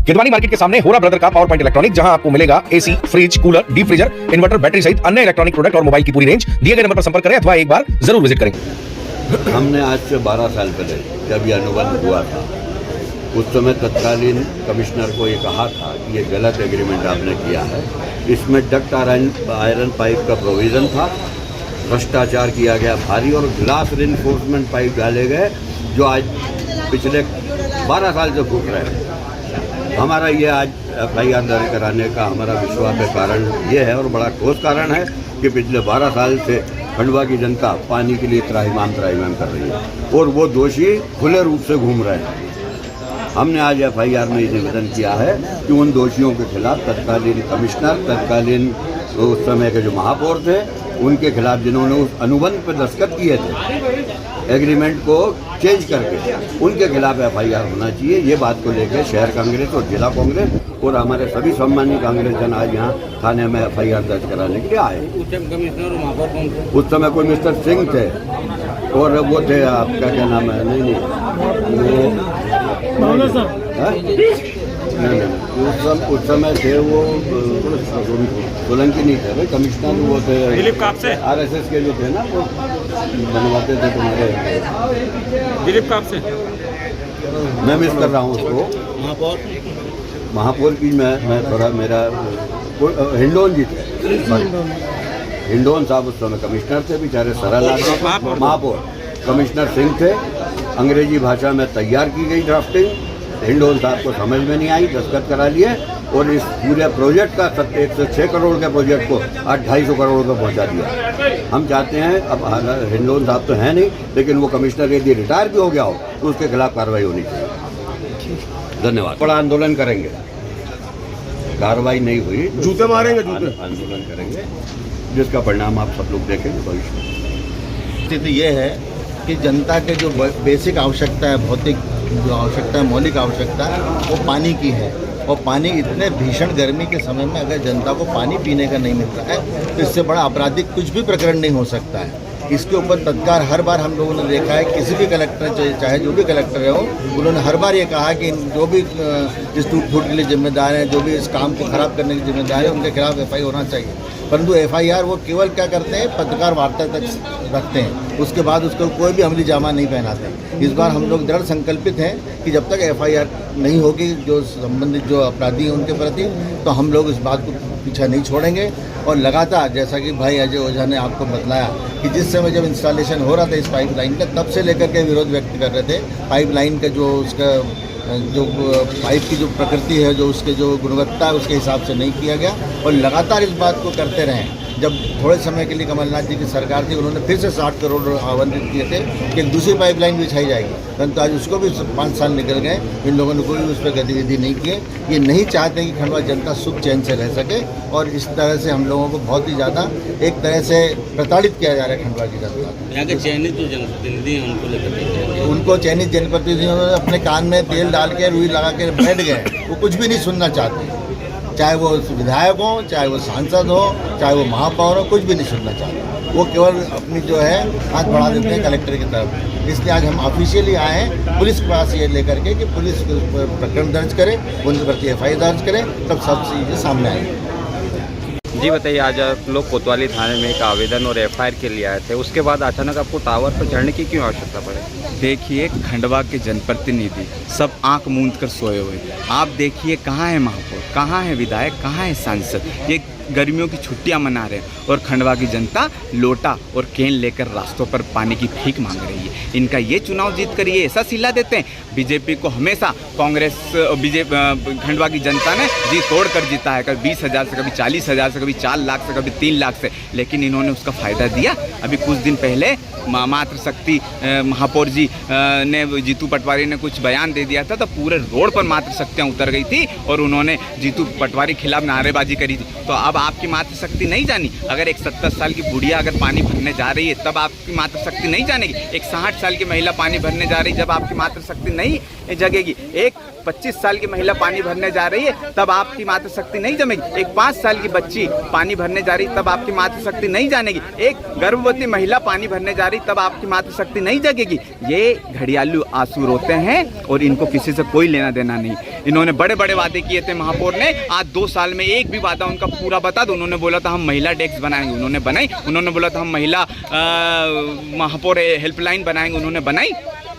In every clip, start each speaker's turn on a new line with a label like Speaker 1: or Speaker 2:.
Speaker 1: किदवानी market के सामने होरा ब्रदर का पावर पॉइंट इलेक्ट्रॉनिक, जहां आपको मिलेगा AC, fridge, cooler, deep freezer, inverter, battery सहित अन्य इलेक्ट्रॉनिक प्रोडक्ट और मोबाइल की पूरी रेंज। दिए गए नंबर पर संपर्क करें अथवा एक बार जरूर विजिट करें।
Speaker 2: हमने आज से 12 साल पहले जब ये अनुबंध हुआ था, उस समय तत्कालीन कमिश्नर को ये कहा था कि ये गलत एग्रीमेंट आपने किया है। इसमें डक्ट आयरन पाइप का प्रोविज़न था, भ्रष्टाचार किया गया भारी, और ग्लास रिइंफोर्समेंट पाइप डाले गए जो आज पिछले 12 साल से फूट रहे हैं। हमारा ये आज FIR दर्ज कराने का हमारा विश्वास का कारण ये है, और बड़ा ठोस कारण है, कि पिछले 12 साल से खंडवा की जनता पानी के लिए त्राहिमाम कर रही है, और वो दोषी खुले रूप से घूम रहे हैं। हमने आज FIR में ये निवेदन किया है कि उन दोषियों के खिलाफ तत्कालीन कमिश्नर, तत्कालीन उस समय के जो महापौर थे, उनके खिलाफ जिन्होंने उस अनुबंध पर दस्तखत किए थे एग्रीमेंट को चेंज करके, उनके खिलाफ FIR होना चाहिए। ये बात को लेकर शहर कांग्रेस और जिला कांग्रेस और हमारे सभी सम्मानीय कांग्रेस जन आज यहाँ थाने में FIR दर्ज कराने के लिए आए। उस समय कोई मिस्टर सिंह थे, और वो थे आपका क्या नाम है, नहीं उस समय थे वो सोलंकी नहीं थे भाई, कमिश्नर वो थे दिलीप कापसे, RSS के जो थे ना, वो बनवाते थे तुम्हारे
Speaker 3: दिलीप कापसे।
Speaker 2: मैं मिस कर रहा हूँ उसको, महापौर की मैं थोड़ा मेरा हिंडोन जी थे, हिंडोन साहब उस समय कमिश्नर थे, बेचारे सरल महापौर कमिश्नर सिंह थे। अंग्रेजी भाषा में तैयार की गई ड्राफ्टिंग, हिंडोन साहब को समझ में नहीं आई, दस्तखत करा लिए, और इस पूरे प्रोजेक्ट का 106 करोड़ के प्रोजेक्ट को आज 250 करोड़ पर पहुंचा दिया। हम चाहते हैं, अब हिंडोन साहब तो हैं नहीं, लेकिन वो कमिश्नर यदि रिटायर भी हो गया हो तो उसके खिलाफ कार्रवाई होनी चाहिए। धन्यवाद। बड़ा आंदोलन करेंगे, कार्रवाई नहीं हुई
Speaker 4: जूते मारेंगे, जूते
Speaker 2: आंदोलन करेंगे, जिसका परिणाम आप सब लोग देखेंगे भविष्य में।
Speaker 4: स्थिति ये है कि जनता के जो बेसिक आवश्यकता है, भौतिक जो आवश्यकता है, मौलिक आवश्यकता है, वो पानी की है। और पानी इतने भीषण गर्मी के समय में अगर जनता को पानी पीने का नहीं मिलता है तो इससे बड़ा आपराधिक कुछ भी प्रकरण नहीं हो सकता है। इसके ऊपर तत्काल हर बार हम लोगों ने देखा है, किसी भी कलेक्टर चाहे जो भी कलेक्टर हो, उन्होंने हर बार ये कहा कि जो भी इस टूट फूट के लिए जिम्मेदार हैं, जो भी इस काम को खराब करने के जिम्मेदार हैं, उनके खिलाफ FIR होना चाहिए। परंतु FIR वो केवल क्या करते हैं, पत्रकार वार्ता तक रखते हैं, उसके बाद उसको कोई भी अमली जामा नहीं पहनाते। इस बार हम लोग दृढ़ संकल्पित हैं कि जब तक FIR नहीं होगी जो संबंधित जो अपराधी हैं उनके प्रति, तो हम लोग इस बात को पीछा नहीं छोड़ेंगे। और लगातार, जैसा कि भाई अजय ओझा ने आपको बतलाया कि जिस समय जब इंस्टॉलेशन हो रहा था इस पाइपलाइन का, तब से लेकर के विरोध व्यक्त कर रहे थे। पाइपलाइन का जो उसका जो पाइप की जो प्रकृति है, जो उसके जो गुणवत्ता है, उसके हिसाब से नहीं किया गया, और लगातार इस बात को करते रहें। जब थोड़े समय के लिए कमलनाथ जी की सरकार थी, उन्होंने फिर से 60 करोड़ आवंटित किए थे कि एक दूसरी पाइपलाइन बिछाई जाएगी, परंतु आज उसको भी 5 साल निकल गए, इन लोगों ने कोई उस पर गतिविधि नहीं की। ये नहीं चाहते कि खंडवा जनता सुख चैन से रह सके, और इस तरह से हम लोगों को बहुत ही ज़्यादा एक तरह से प्रताड़ित किया जा रहा है खंडवा की जनता।
Speaker 3: यहाँ के चयनित जो जनप्रतिनिधि हैं उनको लेकर,
Speaker 2: उनको चयनित जनप्रतिनिधियों ने अपने कान में तेल डाल के रुई लगा के बैठ गए, वो कुछ भी नहीं सुनना चाहते, चाहे वो विधायक हो, चाहे वो सांसद हो, चाहे वो महापौर हो, कुछ भी नहीं सुनना चाहते। वो केवल अपनी जो है हाथ बढ़ा देते हैं कलेक्टर की तरफ। इसलिए आज हम ऑफिशियली आए हैं पुलिस के पास ये लेकर के कि पुलिस प्रकरण दर्ज करे, उनके प्रति FIR दर्ज करे, तब सब चीज़ें सामने आएंगी।
Speaker 3: जी बताइए, आज आप लोग कोतवाली थाने में एक आवेदन और FIR के लिए आए थे, उसके बाद अचानक आपको टावर पर चढ़ने की क्यों आवश्यकता पड़े?
Speaker 5: देखिए, खंडवा के जनप्रतिनिधि सब आंख मूंद कर सोए हुए। आप देखिए, कहाँ है महापौर, कहाँ है विधायक, कहाँ है सांसद? ये गर्मियों की छुट्टियां मना रहे हैं, और खंडवा की जनता लोटा और केन लेकर रास्तों पर पानी की भीख मांग रही है। इनका ये चुनाव जीत कर ये ऐसा सिला देते हैं। बीजेपी को हमेशा कांग्रेस खंडवा की जनता ने जी तोड़ कर जीता है, कभी 20,000 से, कभी 40,000 से, कभी 4 लाख से, कभी 3 लाख से, लेकिन इन्होंने उसका फ़ायदा दिया। अभी कुछ दिन पहले मातृशक्ति महापौर जी ने, जीतू पटवारी ने कुछ बयान दे दिया था, तो पूरे रोड पर मातृशक्तियाँ उतर गई थी और उन्होंने जीतू पटवारी के खिलाफ नारेबाजी करी थी। तो अब आपकी मातृशक्ति नहीं जानी? अगर एक 70 साल की बुढ़िया अगर पानी भरने जा रही है, तब आपकी मातृशक्ति नहीं जानेगी? एक 60 साल की महिला पानी भरने जा रही, जब आपकी मातृशक्ति नहीं जगेगी? एक 25 साल की महिला पानी भरने जा रही है तब आपकी मातृशक्ति नहीं जमेगी। एक 5 साल की बच्ची पानी भरने जा रही तब आपकी मातृशक्ति नहीं जानेगी। एक गर्भवती महिला पानी भरने जा रही तब आपकी मातृशक्ति नहीं जगेगी। ये घड़ियालू आंसू रोते हैं और इनको किसी से कोई लेना देना नहीं। इन्होंने बड़े बड़े वादे किए थे महापौर ने, आज 2 साल में एक भी वादा उनका पूरा बता दो। उन्होंने बोला था हम महिला डेस्क बनाएंगे, उन्होंने बनाई। उन्होंने बोला था हम महिला महापौर हेल्पलाइन बनाएंगे, उन्होंने बनाई।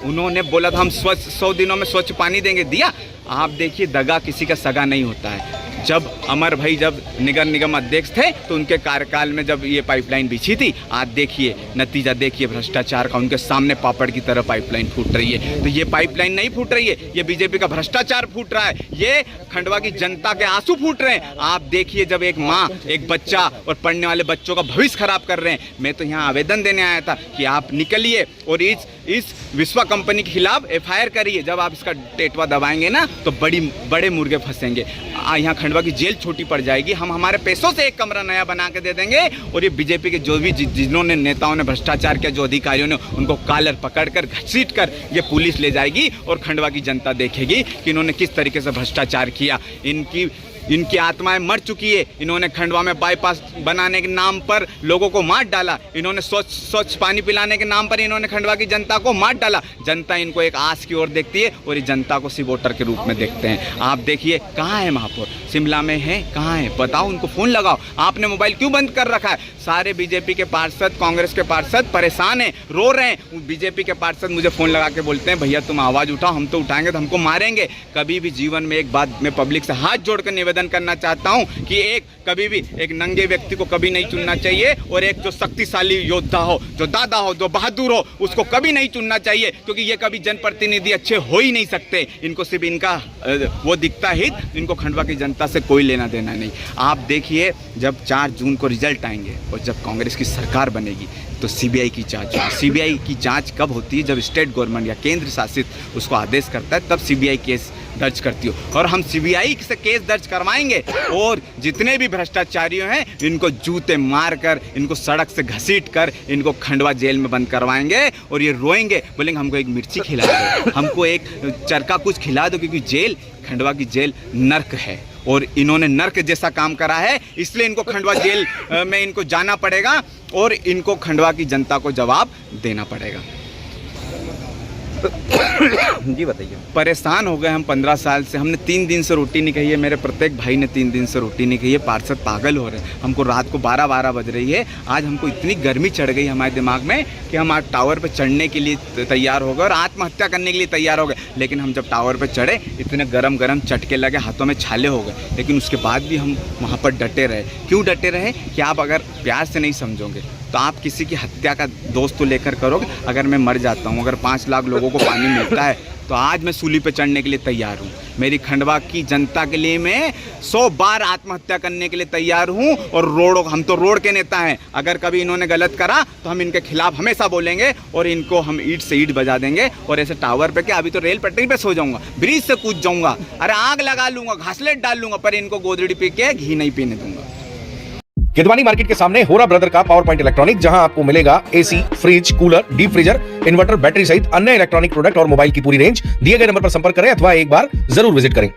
Speaker 5: उन्होंने बोला था हम स्वच्छ 100 दिनों में स्वच्छ पानी देंगे, दिया। आप देखिए दगा किसी का सगा नहीं होता है। जब अमर भाई जब नगर निगम अध्यक्ष थे तो उनके कार्यकाल में जब ये पाइपलाइन बिछी थी, आज देखिए नतीजा देखिए भ्रष्टाचार का। उनके सामने पापड़ की तरह पाइपलाइन फूट रही है। तो ये पाइपलाइन नहीं फूट रही है, ये बीजेपी का भ्रष्टाचार फूट रहा है, ये खंडवा की जनता के आंसू फूट रहे हैं। आप देखिए जब एक माँ एक बच्चा और पढ़ने वाले बच्चों का भविष्य खराब कर रहे हैं। मैं तो यहाँ आवेदन देने आया था कि आप निकलिए और इस विश्वा कंपनी के खिलाफ FIR करिए। जब आप इसका टेटवा दबाएंगे ना तो बड़े मुर्गे फंसेंगे। यहाँ खंडवा की जेल छोटी पड़ जाएगी। हम हमारे पैसों से एक कमरा नया बना के दे देंगे और ये बीजेपी के जो भी जिन्होंने नेताओं ने भ्रष्टाचार किया, जो अधिकारियों ने, उनको कॉलर पकड़कर घसीट कर ये पुलिस ले जाएगी और खंडवा की जनता देखेगी कि इन्होंने किस तरीके से भ्रष्टाचार किया। इनकी आत्माएं मर चुकी है। इन्होंने खंडवा में बाईपास बनाने के नाम पर लोगों को मार डाला। इन्होंने स्वच्छ पानी पिलाने के नाम पर इन्होंने खंडवा की जनता को मार डाला। जनता इनको एक आस की ओर देखती है और इस जनता को सिर्फ वोटर के रूप में देखते हैं। आप देखिए कहाँ है महापौर, शिमला में है, कहाँ है बताओ, उनको फ़ोन लगाओ। आपने मोबाइल क्यों बंद कर रखा है? सारे बीजेपी के पार्षद, कांग्रेस के पार्षद परेशान हैं, रो रहे हैं। बीजेपी के पार्षद मुझे फ़ोन लगा के बोलते हैं भैया तुम आवाज़ उठाओ, हम तो उठाएंगे तो हमको मारेंगे। कभी भी जीवन में एक बात मैं पब्लिक से हाथ जोड़कर निवेदन करना चाहता हूं कि कभी भी एक नंगे व्यक्ति को कभी नहीं चुनना चाहिए और एक जो शक्तिशाली योद्धा हो, जो दादा हो, जो बहादुर हो, उसको कभी नहीं चुनना चाहिए, क्योंकि ये कभी जनप्रतिनिधि अच्छे हो ही नहीं सकते। इनको सिर्फ इनका वो दिखता हित, इनको खंडवा की जनता से कोई लेना देना नहीं। आप देखिए जब 4 जून को रिजल्ट आएंगे और जब कांग्रेस की सरकार बनेगी तो CBI की जांच होगी। CBI की जांच कब होती है? जब स्टेट गवर्नमेंट या केंद्र शासित उसको आदेश करता है, तब CBI केस दर्ज करती हो। और हम CBI से केस दर्ज करवाएंगे और जितने भी भ्रष्टाचारियों हैं इनको जूते मार कर, इनको सड़क से घसीट कर, इनको खंडवा जेल में बंद करवाएंगे और ये रोएंगे, बोलेंगे हमको एक मिर्ची खिला दो, हमको एक चरखा कुछ खिला दो, क्योंकि जेल, खंडवा की जेल नर्क है और इन्होंने नर्क जैसा काम करा है, इसलिए इनको खंडवा जेल में इनको जाना पड़ेगा और इनको खंडवा की जनता को जवाब देना पड़ेगा।
Speaker 3: जी बताइए।
Speaker 5: परेशान हो गए हम 15 साल से। हमने 3 दिन से रोटी नहीं खाई है, मेरे प्रत्येक भाई ने 3 दिन से रोटी नहीं खाई है। पार्षद पागल हो रहे हैं। हमको रात को 12 बज रही है। आज हमको इतनी गर्मी चढ़ गई हमारे दिमाग में कि हम आज टावर पे चढ़ने के लिए तैयार हो गए और आत्महत्या करने के लिए तैयार हो गए। लेकिन हम जब टावर पे चढ़े इतने गरम चटके लगे, हाथों में छाले हो गए, लेकिन उसके बाद भी हम वहाँ पर डटे रहे। क्यों डटे रहे? कि आप अगर प्यार से नहीं समझोगे तो आप किसी की हत्या का दोष तो लेकर करोगे। अगर मैं मर जाता हूँ, अगर 5 लाख लोगों को पानी मिलता है तो आज मैं सूली पे चढ़ने के लिए तैयार हूँ। मेरी खंडवा की जनता के लिए मैं 100 बार आत्महत्या करने के लिए तैयार हूँ। और हम तो रोड के नेता हैं। अगर कभी इन्होंने गलत करा तो हम इनके खिलाफ हमेशा बोलेंगे और इनको हम ईंट से ईंट बजा देंगे। और ऐसे टावर पे क्या, अभी तो रेल पटरी पे सो जाऊंगा, ब्रिज से कूद जाऊंगा, अरे आग लगा लूंगा, घासलेट डाल लूंगा, पर इनको गोदड़ी पी के घी नहीं पीने दूंगा।
Speaker 1: किदवानी मार्केट के सामने होरा ब्रदर का पावर पॉइंट इलेक्ट्रॉनिक, जहां आपको मिलेगा AC, fridge, cooler, deep freezer, inverter, battery सहित अन्य इलेक्ट्रॉनिक प्रोडक्ट और मोबाइल की पूरी रेंज। दिए गए नंबर पर संपर्क करें अथवा एक बार जरूर विजिट करें।